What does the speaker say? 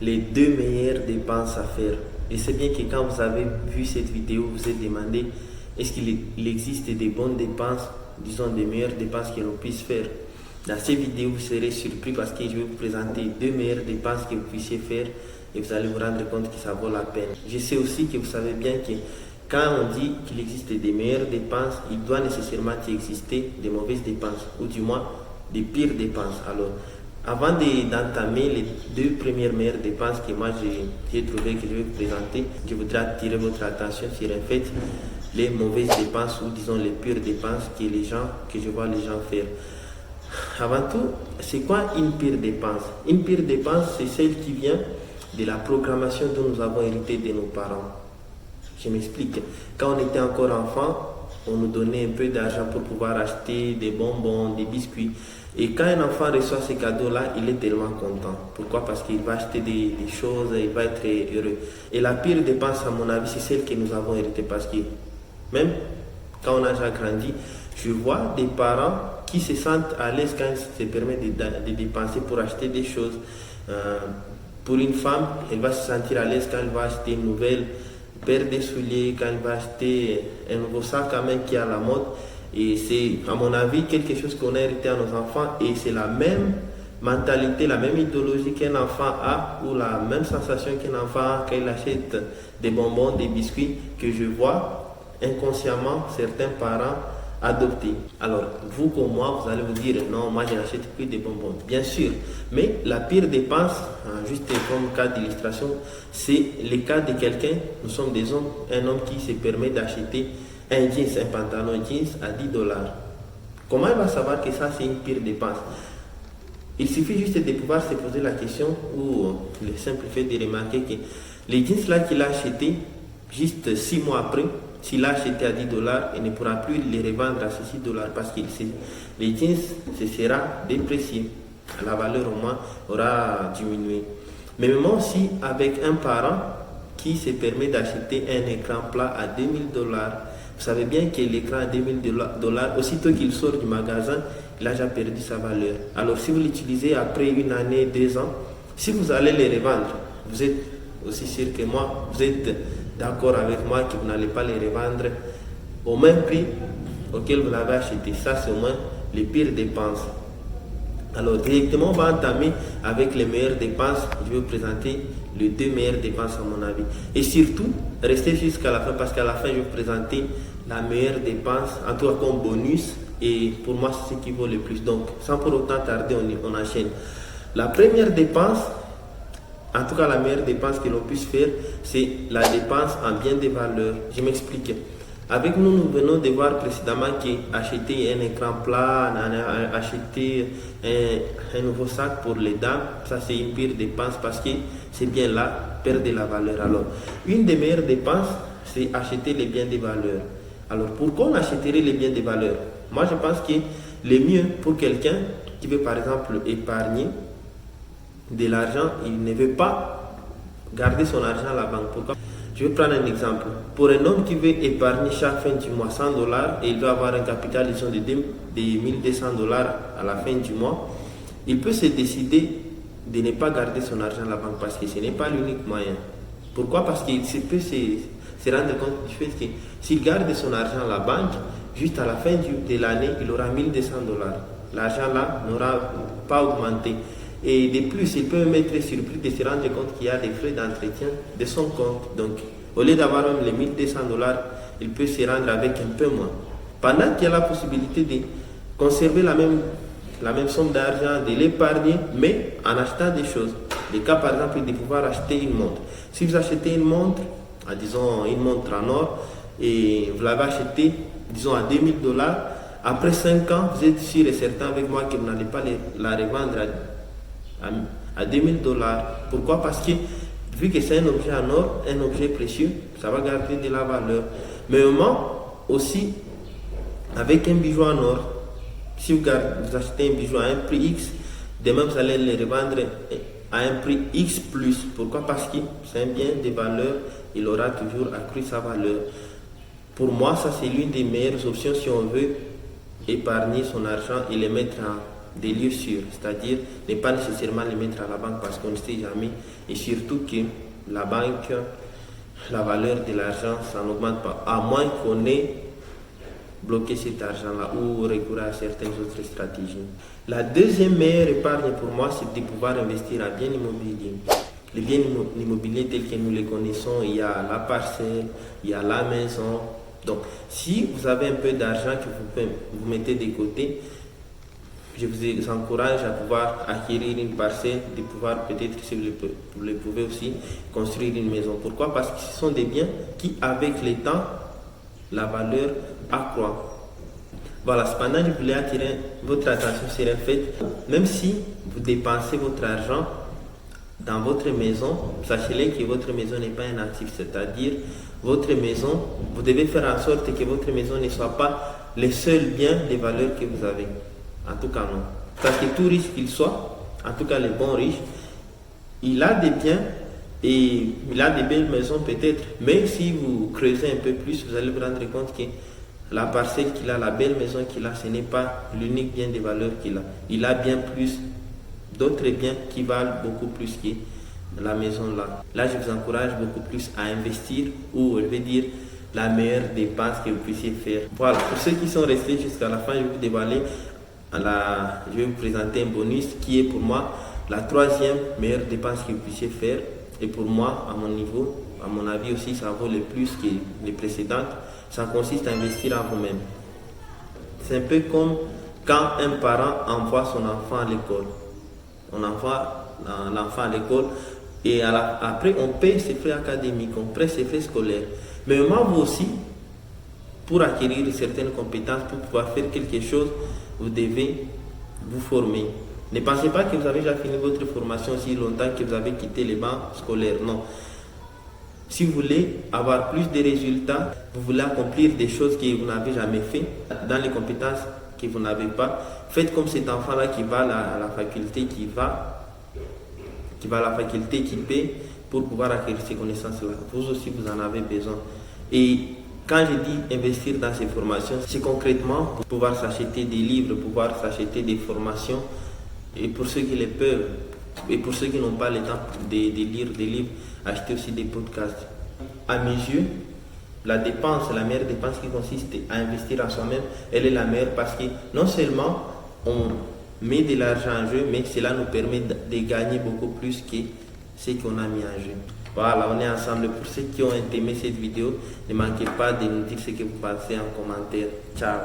les deux meilleures dépenses à faire. Je sais bien que quand vous avez vu cette vidéo, vous vous êtes demandé est-ce qu'il existe des bonnes dépenses, disons des meilleures dépenses que l'on puisse faire. Dans cette vidéo, vous serez surpris parce que je vais vous présenter deux meilleures dépenses que vous puissiez faire et vous allez vous rendre compte que ça vaut la peine. Je sais aussi que vous savez bien que quand on dit qu'il existe des meilleures dépenses, il doit nécessairement exister des mauvaises dépenses ou du moins des pires dépenses. Alors, avant d'entamer les deux premières meilleures dépenses que moi j'ai trouvé que je vais vous présenter, je voudrais attirer votre attention sur en fait les mauvaises dépenses ou disons les pires dépenses que je vois les gens faire. Avant tout, c'est quoi une pire dépense? Une pire dépense, c'est celle qui vient de la programmation dont nous avons hérité de nos parents. Je m'explique. Quand on était encore enfant, on nous donnait un peu d'argent pour pouvoir acheter des bonbons, des biscuits. Et quand un enfant reçoit ces cadeaux-là, il est tellement content. Pourquoi? Parce qu'il va acheter des choses, il va être heureux. Et la pire dépense, à mon avis, c'est celle que nous avons héritée. Parce que même quand on a déjà grandi, je vois des parents qui se sentent à l'aise quand ils se permettent de dépenser pour acheter des choses. Pour une femme, elle va se sentir à l'aise quand elle va acheter une nouvelle paire de souliers, quand elle va acheter un nouveau sac à main qui est à la mode. Et c'est, à mon avis, quelque chose qu'on a hérité à nos enfants et c'est la même mentalité, la même idéologie qu'un enfant a ou la même sensation qu'un enfant a quand il achète des bonbons, des biscuits que je vois inconsciemment certains parents adopter. Alors, vous comme moi, vous allez vous dire non, moi je n'achète plus des bonbons. Bien sûr, mais la pire dépense, juste comme cas d'illustration, c'est le cas de quelqu'un, nous sommes des hommes, un homme qui se permet d'acheter un jeans, un pantalon jeans à $10. Comment il va savoir que ça c'est une pire dépense? Il suffit juste de pouvoir se poser la question ou le simple fait de remarquer que les jeans là qu'il a acheté juste 6 mois après, s'il a acheté à $10, il ne pourra plus les revendre à ces $6 parce que les jeans se sera déprécié. La valeur au moins aura diminué. Mais même aussi avec un parent qui se permet d'acheter un écran plat à $2000, vous savez bien que l'écran à $2000, aussitôt qu'il sort du magasin, il a déjà perdu sa valeur. Alors si vous l'utilisez après une année, 2 ans, si vous allez les revendre, vous êtes aussi sûr que moi, vous êtes d'accord avec moi que vous n'allez pas les revendre au même prix auquel vous l'avez acheté. Ça, c'est au moins les pires dépenses. Alors, directement, on va entamer avec les meilleures dépenses. Je vais vous présenter les deux meilleures dépenses à mon avis. Et surtout, restez jusqu'à la fin parce qu'à la fin, je vais vous présenter la meilleure dépense, en tout cas comme bonus. Et pour moi, c'est ce qui vaut le plus. Donc, sans pour autant tarder, on enchaîne. La première dépense, en tout cas la meilleure dépense que l'on puisse faire, c'est la dépense en biens de valeur. Je m'explique. Avec nous, nous venons de voir précédemment qu'acheter un écran plat, acheter un nouveau sac pour les dames, ça c'est une pire dépense parce que c'est bien là, perdre la valeur. Alors, une des meilleures dépenses, c'est acheter les biens de valeur. Alors, pourquoi on achèterait les biens de valeur? Moi, je pense que le mieux pour quelqu'un qui veut par exemple épargner de l'argent, il ne veut pas garder son argent à la banque. Pourquoi? Je vais prendre un exemple. Pour un homme qui veut épargner chaque fin du mois $100 et il doit avoir un capital disons, de $1200 à la fin du mois, il peut se décider de ne pas garder son argent à la banque parce que ce n'est pas l'unique moyen. Pourquoi? Parce qu'il peut se rendre compte du fait que s'il garde son argent à la banque, juste à la fin de l'année, il aura $1200. L'argent là n'aura pas augmenté. Et de plus, il peut même être surpris de se rendre compte qu'il y a des frais d'entretien de son compte. Donc, au lieu d'avoir même les $1200, il peut se rendre avec un peu moins. Pendant qu'il y a la possibilité de conserver la même somme d'argent, de l'épargner, mais en achetant des choses. Le cas, par exemple, de pouvoir acheter une montre. Si vous achetez une montre, disons une montre en or, et vous l'avez achetée, disons à $2000, après 5 ans, vous êtes sûr et certain avec moi que vous n'allez pas la revendre à $2000. Pourquoi? Parce que vu que c'est un objet en or, un objet précieux, ça va garder de la valeur. Mais au moins aussi avec un bijou en or, si vous achetez un bijou à un prix X, demain vous allez le revendre à un prix X plus. Pourquoi? Parce que c'est un bien de valeur, il aura toujours accru sa valeur. Pour moi, ça c'est l'une des meilleures options si on veut épargner son argent et le mettre des lieux sûrs, c'est-à-dire ne pas nécessairement les mettre à la banque parce qu'on ne sait jamais, et surtout que la banque, la valeur de l'argent, ça n'augmente pas, à moins qu'on ait bloqué cet argent-là ou recourir à certaines autres stratégies. La deuxième meilleure épargne pour moi, c'est de pouvoir investir à bien immobilier. Les biens immobiliers tels que nous les connaissons, il y a la parcelle, il y a la maison. Donc, si vous avez un peu d'argent que vous mettez de côté, je vous encourage à pouvoir acquérir une parcelle, de pouvoir peut-être, si vous le pouvez aussi, construire une maison. Pourquoi? Parce que ce sont des biens qui, avec le temps, la valeur accroît. Voilà, cependant, je voulais attirer votre attention sur un fait. Même si vous dépensez votre argent dans votre maison, sachez-le que votre maison n'est pas un actif, c'est-à-dire votre maison, vous devez faire en sorte que votre maison ne soit pas les seuls biens de valeur que vous avez. En tout cas, non. Parce que tout riche qu'il soit, en tout cas les bons riches, il a des biens et il a des belles maisons peut-être. Mais si vous creusez un peu plus, vous allez vous rendre compte que la parcelle qu'il a, la belle maison qu'il a, ce n'est pas l'unique bien de valeur qu'il a. Il a bien plus d'autres biens qui valent beaucoup plus que la maison là. Là, je vous encourage beaucoup plus à investir, ou je vais dire la meilleure dépense que vous puissiez faire. Voilà, pour ceux qui sont restés jusqu'à la fin, je vais vous dévoiler, je vais vous présenter un bonus qui est pour moi la troisième meilleure dépense que vous puissiez faire. Et pour moi, à mon niveau, à mon avis aussi, ça vaut le plus que les précédentes. Ça consiste à investir en vous-même. C'est un peu comme quand un parent envoie son enfant à l'école. On envoie l'enfant à l'école et après on paie ses frais académiques, on paie ses frais scolaires. Mais moi, vous aussi, pour acquérir certaines compétences, pour pouvoir faire quelque chose, vous devez vous former. Ne pensez pas que vous avez déjà fini votre formation si longtemps que vous avez quitté les bancs scolaires. Non. Si vous voulez avoir plus de résultats, vous voulez accomplir des choses que vous n'avez jamais fait, dans les compétences que vous n'avez pas, faites comme cet enfant-là qui va à la faculté, qui va à la faculté, qui paie pour pouvoir acquérir ces connaissances-là. Vous aussi, vous en avez besoin. Et quand je dis investir dans ces formations, c'est concrètement pour pouvoir s'acheter des livres, pouvoir s'acheter des formations. Et pour ceux qui les peuvent, et pour ceux qui n'ont pas le temps de lire des livres, acheter aussi des podcasts. À mes yeux, la meilleure dépense qui consiste à investir en soi-même, elle est la meilleure parce que non seulement on met de l'argent en jeu, mais cela nous permet de gagner beaucoup plus que ce qu'on a mis en jeu. Voilà, on est ensemble. Pour ceux qui ont aimé cette vidéo, ne manquez pas de nous dire ce que vous pensez en commentaire. Ciao!